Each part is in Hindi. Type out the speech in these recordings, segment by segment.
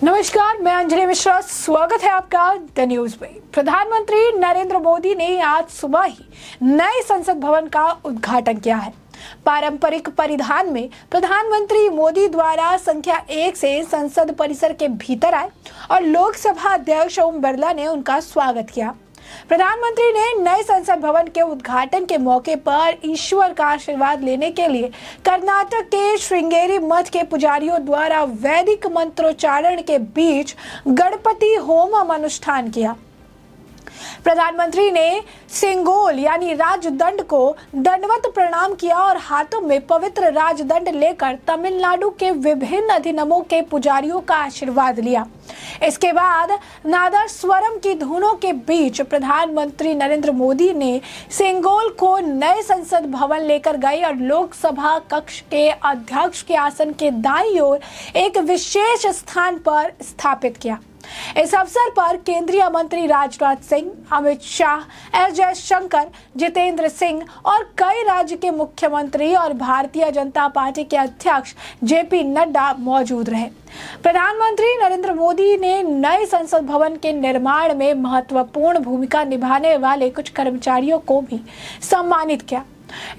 नमस्कार, मैं अंजलि मिश्रा। स्वागत है आपका द न्यूज में। प्रधानमंत्री नरेंद्र मोदी ने आज सुबह ही नए संसद भवन का उद्घाटन किया है। पारंपरिक परिधान में प्रधानमंत्री मोदी द्वारा संख्या 1 से संसद परिसर के भीतर आए और लोकसभा अध्यक्ष ओम बिरला ने उनका स्वागत किया। प्रधानमंत्री ने नए संसद भवन के उद्घाटन के मौके पर ईश्वर का आशीर्वाद लेने के लिए कर्नाटक के श्रृंगेरी मठ के पुजारियों द्वारा वैदिक मंत्रोच्चारण के बीच गणपति होम अनुष्ठान किया। प्रधानमंत्री ने सेंगोल यानी राजदंड को दंडवत प्रणाम किया और हाथों में पवित्र राजदंड लेकर तमिलनाडु के विभिन्न अधिनियमों के पुजारियों का आशीर्वाद लिया। इसके बाद नादस्वरम की धुनों के बीच प्रधानमंत्री नरेंद्र मोदी ने सेंगोल को नए संसद भवन लेकर गए और लोकसभा कक्ष के अध्यक्ष के आसन के दाईं ओर एक विशेष स्थान पर स्थापित किया। इस अवसर पर केंद्रीय मंत्री राजनाथ सिंह, अमित शाह, एस जयशंकर, जितेंद्र सिंह और कई राज्य के मुख्यमंत्री और भारतीय जनता पार्टी के अध्यक्ष जेपी नड्डा मौजूद रहे। प्रधानमंत्री नरेंद्र मोदी ने नए संसद भवन के निर्माण में महत्वपूर्ण भूमिका निभाने वाले कुछ कर्मचारियों को भी सम्मानित किया।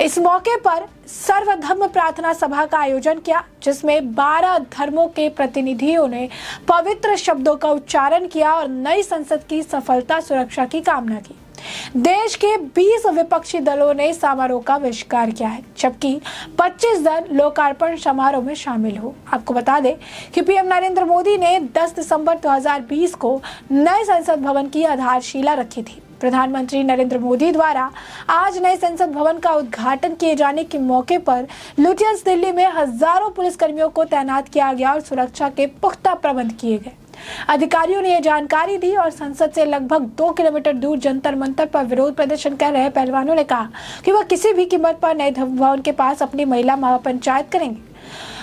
इस मौके पर सर्वधर्म प्रार्थना सभा का आयोजन किया, जिसमें 12 धर्मों के प्रतिनिधियों ने पवित्र शब्दों का उच्चारण किया और नई संसद की सफलता सुरक्षा की कामना की। देश के 20 विपक्षी दलों ने समारोह का बहिष्कार किया है, जबकि 25 दल लोकार्पण समारोह में शामिल हो। आपको बता दें कि पीएम नरेंद्र मोदी ने 10 दिसंबर 2020 को नए संसद भवन की आधारशिला रखी थी। प्रधानमंत्री नरेंद्र मोदी द्वारा आज नए संसद भवन का उद्घाटन किए जाने के मौके पर लुटियंस दिल्ली में हजारों पुलिसकर्मियों को तैनात किया गया और सुरक्षा के पुख्ता प्रबंध किए गए। अधिकारियों ने यह जानकारी दी और संसद से लगभग 2 किलोमीटर दूर जंतर मंतर पर विरोध प्रदर्शन कर रहे पहलवानों ने कहा कि वह किसी भी कीमत पर नए भवन के पास अपनी महिला महापंचायत करेंगे।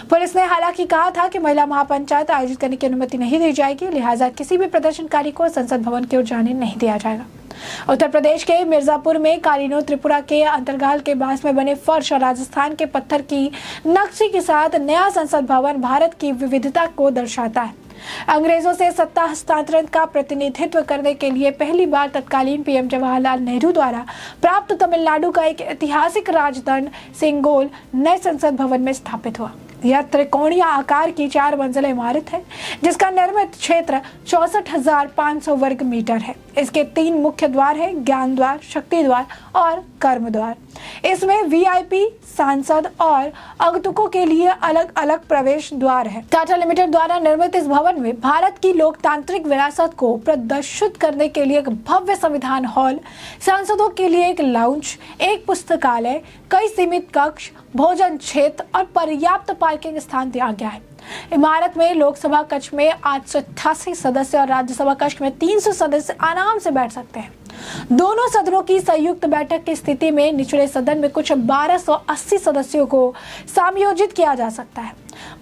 पुलिस ने हालांकि कहा था कि महिला महापंचायत आयोजित करने की अनुमति नहीं दी जाएगी, लिहाजा किसी भी प्रदर्शनकारी को संसद भवन की ओर जाने नहीं दिया जाएगा। उत्तर प्रदेश के मिर्जापुर में कालीनो, त्रिपुरा के अंतरगाल के बांस में बने फर्श और राजस्थान के पत्थर की नक्शी के साथ नया संसद भवन भारत की विविधता को दर्शाता है। अंग्रेजों से सत्ता हस्तांतरण का प्रतिनिधित्व करने के लिए पहली बार तत्कालीन पीएम जवाहरलाल नेहरू द्वारा प्राप्त तमिलनाडु का एक ऐतिहासिक राजदंड सेंगोल नए संसद भवन में स्थापित हुआ। यह त्रिकोणीय आकार की 4 मंजिला इमारत है, जिसका निर्मित क्षेत्र 64,500 वर्ग मीटर है। इसके 3 मुख्य द्वार हैं: ज्ञान द्वार, शक्ति द्वार और कर्म द्वार। इसमें वीआईपी, सांसद और आगंतुकों के लिए अलग अलग प्रवेश द्वार है। टाटा लिमिटेड द्वारा निर्मित इस भवन में भारत की लोकतांत्रिक विरासत को प्रदर्शित करने के लिए एक भव्य संविधान हॉल, सांसदों के लिए एक लाउंज, एक पुस्तकालय, कई सीमित कक्ष, भोजन क्षेत्र और पर्याप्त पार्किंग स्थान दिया गया है। इमारत में लोकसभा कक्ष में 888 सदस्य और राज्यसभा कक्ष में 300 सदस्य आराम से बैठ सकते हैं। दोनों सदनों की संयुक्त बैठक की स्थिति में निचले सदन में कुछ 1280 सदस्यों को समायोजित किया जा सकता है।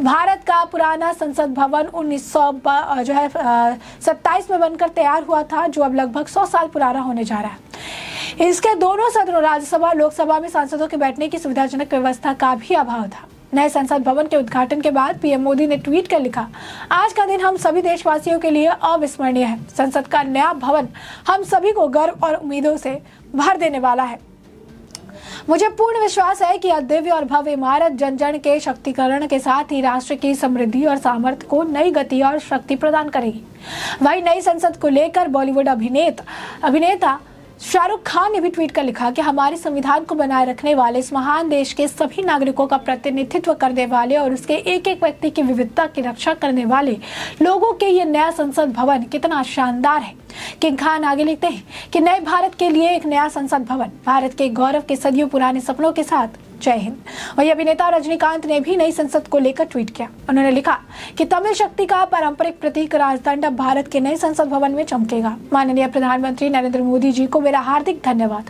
भारत का पुराना संसद भवन 1927 में बनकर तैयार हुआ था, जो अब लगभग 100 साल पुराना होने जा रहा है। इसके दोनों सदनों राज्यसभा और लोकसभा में सांसदों के बैठने की सुविधाजनक व्यवस्था का भी अभाव था। नए संसद भवन के उद्घाटन के बाद पीएम मोदी ने ट्वीट कर लिखा, आज का दिन हम सभी देशवासियों के लिए अविस्मरणीय है। संसद का नया भवन हम सभी को गर्व और उम्मीदों से भर देने वाला है। मुझे पूर्ण विश्वास है कि यह दिव्य और भव्य इमारत जन जन के शक्तिकरण के साथ ही राष्ट्र की समृद्धि और सामर्थ्य को नई गति और शक्ति प्रदान करेगी। वही नई संसद को लेकर बॉलीवुड अभिनेता शाहरुख खान ने भी ट्वीट कर लिखा कि हमारे संविधान को बनाए रखने वाले इस महान देश के सभी नागरिकों का प्रतिनिधित्व करने वाले और उसके एक एक व्यक्ति की विविधता की रक्षा करने वाले लोगों के ये नया संसद भवन कितना शानदार है। किंग खान आगे लिखते हैं कि नए भारत के लिए एक नया संसद भवन भारत के गौरव के सदियों पुराने सपनों के साथ। जय हिंद। वही अभिनेता रजनीकांत ने भी नई संसद को लेकर ट्वीट किया। उन्होंने लिखा कि तमिल शक्ति का पारंपरिक प्रतीक राजदंड अब भारत के नए संसद भवन में चमकेगा। माननीय प्रधानमंत्री नरेंद्र मोदी जी को मेरा हार्दिक धन्यवाद।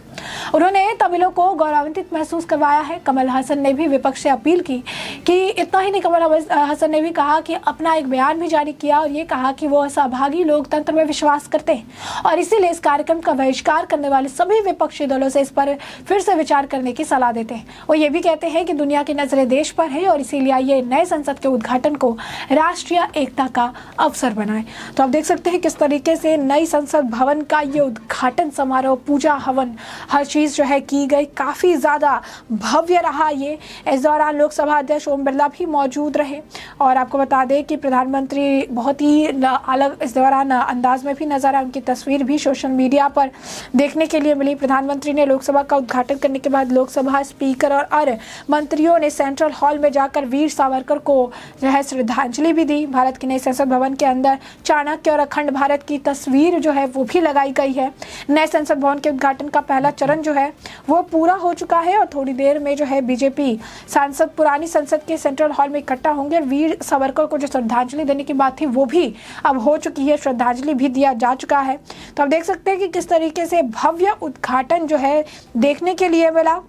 उन्होंने तमिलों को गौरवान्वित महसूस करवाया है। कमल हसन ने भी विपक्ष से अपील की कि इतना ही नहीं, कमल हसन ने भी कहा कि अपना एक बयान भी जारी किया और ये कहा कि वो सहभागी लोकतंत्र में विश्वास करते हैं और इसीलिए इस कार्यक्रम का बहिष्कार करने वाले सभी विपक्षी दलों से इस पर फिर से विचार करने की सलाह देते हैं। ये भी कहते हैं कि दुनिया की नजरें देश पर है और इसीलिए ये नए संसद के उद्घाटन को राष्ट्रीय एकता का अवसर बनाए। तो आप देख सकते हैं किस तरीके से नई संसद भवन का ये उद्घाटन समारोह, पूजा हवन, हर चीज़ जो है की गई, काफ़ी ज़्यादा भव्य रहा ये। इस दौरान लोकसभा अध्यक्ष ओम बिरला भी मौजूद रहे और आपको बता दें कि प्रधानमंत्री बहुत ही अलग इस दौरान अंदाज में भी नजर आए। उनकी तस्वीर भी सोशल मीडिया पर देखने के लिए मिली। प्रधानमंत्री ने लोकसभा का उद्घाटन करने के बाद लोकसभा स्पीकर और मंत्रियों ने सेंट्रल हॉल में जाकर वीर सावरकर को जो है श्रद्धांजलि भी दी। भारत के नए संसद भवन के अंदर चाणक्य और अखंड भारत की तस्वीर जो है वो भी लगाई गई है। नए संसद भवन के उद्घाटन का पहला चरण जो है वो पूरा हो चुका है और थोड़ी देर में जो है बीजेपी सांसद पुरानी संसद के सेंट्रल हॉल में इकट्ठा होंगे। वीर सावरकर को जो श्रद्धांजलि देने की बात थी वो भी अब हो चुकी है, श्रद्धांजलि भी दिया जा चुका है। तो आप देख सकते हैं कि किस तरीके से भव्य उद्घाटन जो है देखने के लिए मिला।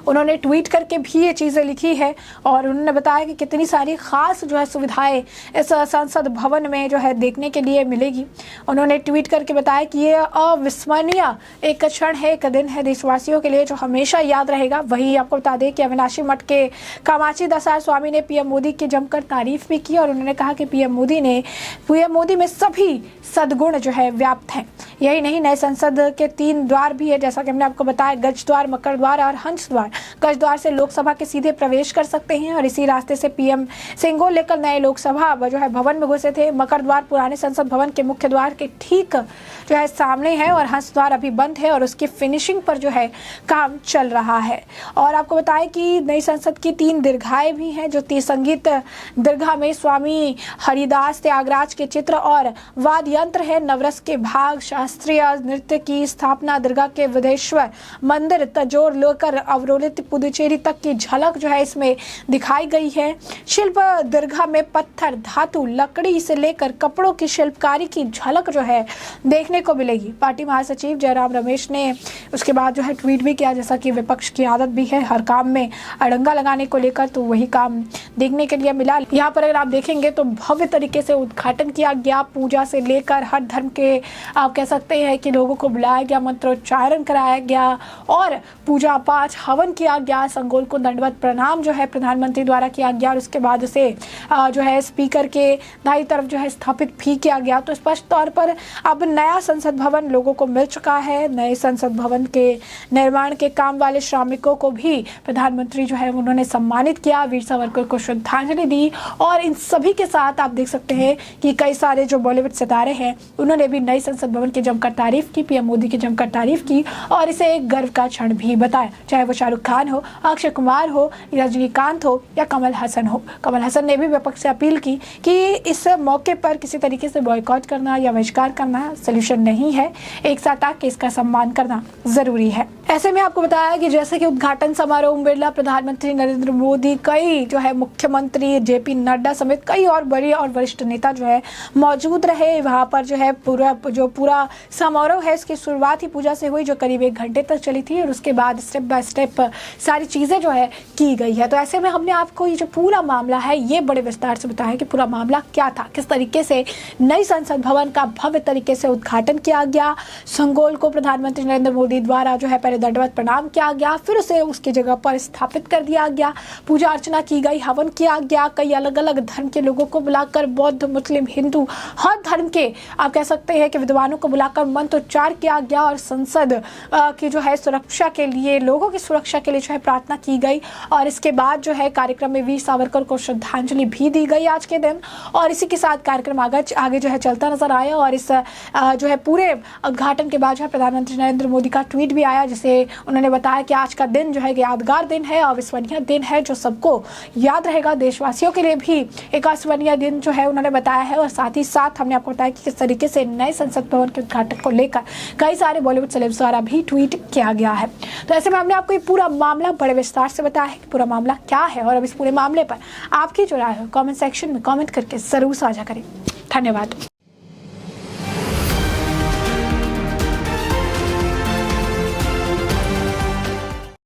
उन्होंने ट्वीट करके भी ये चीज़ें लिखी है और उन्होंने बताया कि कितनी सारी खास जो है सुविधाएं इस संसद भवन में जो है देखने के लिए मिलेगी। उन्होंने ट्वीट करके बताया कि ये अविस्मरणीय एक क्षण है, एक दिन है देशवासियों के लिए जो हमेशा याद रहेगा। वहीं आपको बता दें कि अविनाशी मठ के कामाक्षी दासार स्वामी ने पीएम मोदी की जमकर तारीफ भी की और उन्होंने कहा कि पीएम मोदी में सभी सद्गुण जो है व्याप्त हैं। यही नहीं, नए संसद के 3 द्वार भी है, जैसा कि हमने आपको बताया, गज द्वार, मकर द्वार और हंस द्वार। गज द्वार से लोकसभा के सीधे प्रवेश कर सकते हैं और इसी रास्ते से पीएम सिंह लेकर नए लोकसभा जो है भवन में घुसे थे। मकर द्वार पुराने संसद भवन के मुख्य द्वार के ठीक जो है सामने है और हंस द्वार अभी बंद है और उसकी फिनिशिंग पर जो है काम चल रहा है। और आपको बताएं कि नई संसद की 3 दीर्घाएं भी हैं, जो संगीत दीर्घा में स्वामी हरिदास त्यागराज के चित्र और वाद्य यंत्र है। नवरस के भाग, शास्त्रीय नृत्य की स्थापना, दीर्घा के विदेश्वर मंदिर तजोर लेकर अवरोलित पुदुचेरी तक की झलक जो है इसमें दिखाई गई है। शिल्प दीर्घा में पत्थर, धातु, लकड़ी से लेकर कपड़ों की शिल्पकारी की झलक जो है देखने को मिलेगी। पार्टी महासचिव जयराम रमेश ने उसके बाद जो है ट्वीट भी किया, जैसा कि विपक्ष की आदत भी है हर काम में अड़ंगा लगाने को लेकर, तो वही काम देखने के लिए मिला। यहाँ पर अगर आप देखेंगे तो भव्य तरीके से उद्घाटन किया गया, पूजा से लेकर हर धर्म के आप कह सकते हैं कि लोगों को बुलाया गया, मंत्रोच्चारण कराया गया और पूजा पाठ हवन किया गया। संगोल को दंडवत प्रणाम जो है प्रधानमंत्री द्वारा किया गया और उसके बाद उसे जो है स्पीकर के दाईं तरफ जो है स्थापित भी किया गया। तो स्पष्ट तौर पर अब नया संसद भवन लोगों को मिल चुका है। नए संसद भवन के निर्माण के काम वाले श्रमिकों को भी प्रधानमंत्री जो है उन्होंने सम्मानित किया, वीर सावरकर को श्रद्धांजलि दी और इन सभी के साथ आप देख सकते हैं कि कई सारे जो बॉलीवुड सितारे हैं उन्होंने भी नई संसद भवन की जमकर तारीफ की, पीएम मोदी की जमकर तारीफ की और इसे एक गर्व का क्षण भी बताया। चाहे वो शाहरुख खान हो, अक्षय कुमार हो, रजनीकांत हो या कमल हसन हो। कमल हसन ने भी विपक्ष से अपील की कि इस मौके पर किसी तरीके से बॉयकॉट करना या बहिष्कार करना सलूशन नहीं है, एक साथ आके इसका सम्मान करना जरूरी है। ऐसे में आपको बताया कि जैसे कि उद्घाटन समारोह ओम बिरला, प्रधानमंत्री नरेंद्र मोदी, कई जो है मुख्यमंत्री जेपी नड्डा समेत कई और बड़े और वरिष्ठ नेता जो है मौजूद रहे। वहाँ पर जो है पूरा समारोह है इसकी शुरुआत ही पूजा से हुई जो करीब 1 घंटे तक चली थी और उसके बाद स्टेप बाय स्टेप सारी चीज़ें जो है की गई है। तो ऐसे में हमने आपको ये जो पूरा मामला है ये बड़े विस्तार से बताया कि पूरा मामला क्या था, किस तरीके से नई संसद भवन का भव्य तरीके से उद्घाटन किया गया। संगोल को प्रधानमंत्री नरेंद्र मोदी द्वारा जो है पहले दंडवत प्रणाम किया गया, फिर उसे उसकी जगह पर स्थापित कर दिया गया, पूजा अर्चना की गई, हवन किया गया, कई अलग अलग धर्म के लोगों को बुलाकर, बौद्ध, मुस्लिम, हिंदू, हर धर्म के आप कह सकते हैं कि विद्वानों को बुलाकर मंत्रोच्चार किया गया और संसद की जो है सुरक्षा के लिए, लोगों की सुरक्षा के लिए जो है प्रार्थना की गई और इसके बाद जो है कार्यक्रम में वीर सावरकर को श्रद्धांजलि भी दी गई आज के दिन और इसी के साथ कार्यक्रम आगे जो है चलता नजर आया और इस जो है पूरे उद्घाटन के बाद जो है प्रधानमंत्री नरेंद्र मोदी का ट्वीट भी आया जिसे उन्होंने बताया कि आज का दिन जो है यादगार दिन है, अविस्मरणीय दिन है जो सबको याद रहेगा। देशवासियों के लिए भी एक अविस्मरणीय दिन जो है उन्होंने बताया है और साथ ही साथ हमने आपको बताया कि किस तरीके से नए संसद भवन के उद्घाटन को लेकर कई सारे बॉलीवुड सेलेब्स द्वारा भी ट्वीट किया गया है। तो ऐसे में हमने आपको ये पूरा मामला बड़े विस्तार से बताया है कि पूरा मामला क्या है और अब इस पूरे मामले पर आपकी जो राय है कमेंट सेक्शन में कमेंट करके जरूर साझा करें। धन्यवाद।